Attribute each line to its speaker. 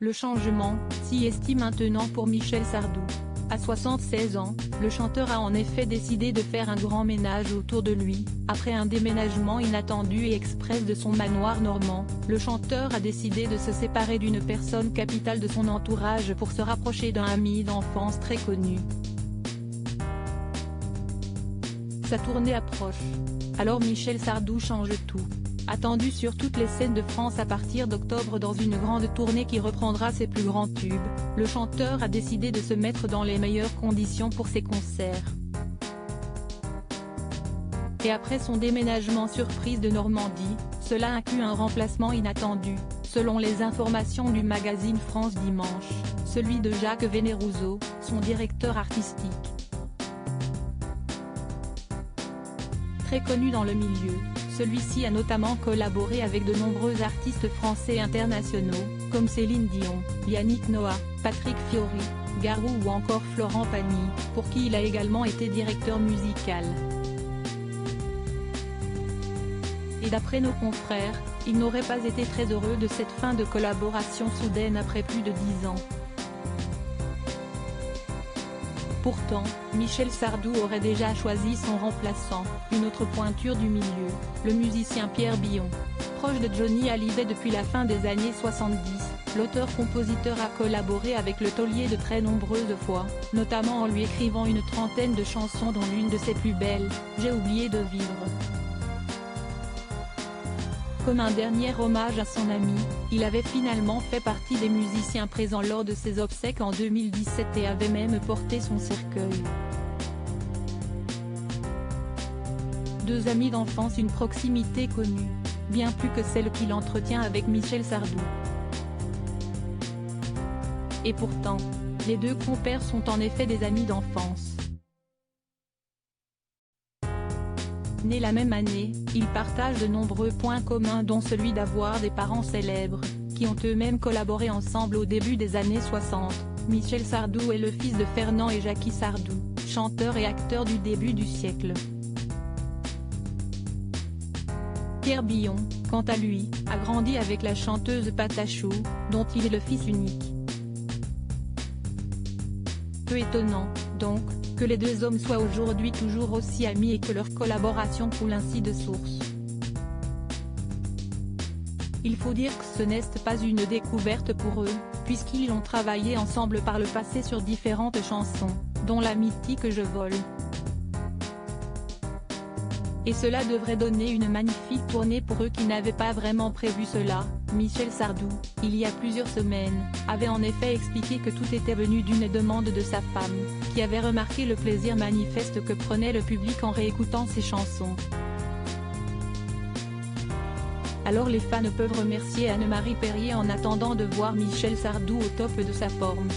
Speaker 1: Le changement, s'y estime maintenant pour Michel Sardou. À 76 ans, le chanteur a en effet décidé de faire un grand ménage autour de lui. Après un déménagement inattendu et express de son manoir normand, le chanteur a décidé de se séparer d'une personne capitale de son entourage pour se rapprocher d'un ami d'enfance très connu. Sa tournée approche. Alors Michel Sardou change tout. Attendu sur toutes les scènes de France à partir d'octobre dans une grande tournée qui reprendra ses plus grands tubes, le chanteur a décidé de se mettre dans les meilleures conditions pour ses concerts. Et après son déménagement surprise de Normandie, cela inclut un remplacement inattendu, selon les informations du magazine France Dimanche, celui de Jacques Venerouzeau, son directeur artistique. Très connu dans le milieu, celui-ci a notamment collaboré avec de nombreux artistes français et internationaux, comme Céline Dion, Yannick Noah, Patrick Fiori, Garou ou encore Florent Pagny, pour qui il a également été directeur musical. Et d'après nos confrères, il n'aurait pas été très heureux de cette fin de collaboration soudaine après plus de 10 ans. Pourtant, Michel Sardou aurait déjà choisi son remplaçant, une autre pointure du milieu, le musicien Pierre Billon. Proche de Johnny Hallyday depuis la fin des années 70, l'auteur-compositeur a collaboré avec le taulier de très nombreuses fois, notamment en lui écrivant une trentaine de chansons dont l'une de ses plus belles, J'ai oublié de vivre. Comme un dernier hommage à son ami, il avait finalement fait partie des musiciens présents lors de ses obsèques en 2017 et avait même porté son cercueil. Deux amis d'enfance, une proximité connue, bien plus que celle qu'il entretient avec Michel Sardou. Et pourtant, les deux compères sont en effet des amis d'enfance. Nés la même année, ils partagent de nombreux points communs dont celui d'avoir des parents célèbres, qui ont eux-mêmes collaboré ensemble au début des années 60. Michel Sardou est le fils de Fernand et Jackie Sardou, chanteurs et acteurs du début du siècle. Pierre Billon, quant à lui, a grandi avec la chanteuse Patachou, dont il est le fils unique. Peu étonnant, donc, que les deux hommes soient aujourd'hui toujours aussi amis et que leur collaboration coule ainsi de source. Il faut dire que ce n'est pas une découverte pour eux, puisqu'ils ont travaillé ensemble par le passé sur différentes chansons, dont la mythique Je vole. Et cela devrait donner une magnifique tournée pour eux qui n'avaient pas vraiment prévu cela. Michel Sardou, il y a plusieurs semaines, avait en effet expliqué que tout était venu d'une demande de sa femme, qui avait remarqué le plaisir manifeste que prenait le public en réécoutant ses chansons. Alors les fans peuvent remercier Anne-Marie Perrier en attendant de voir Michel Sardou au top de sa forme.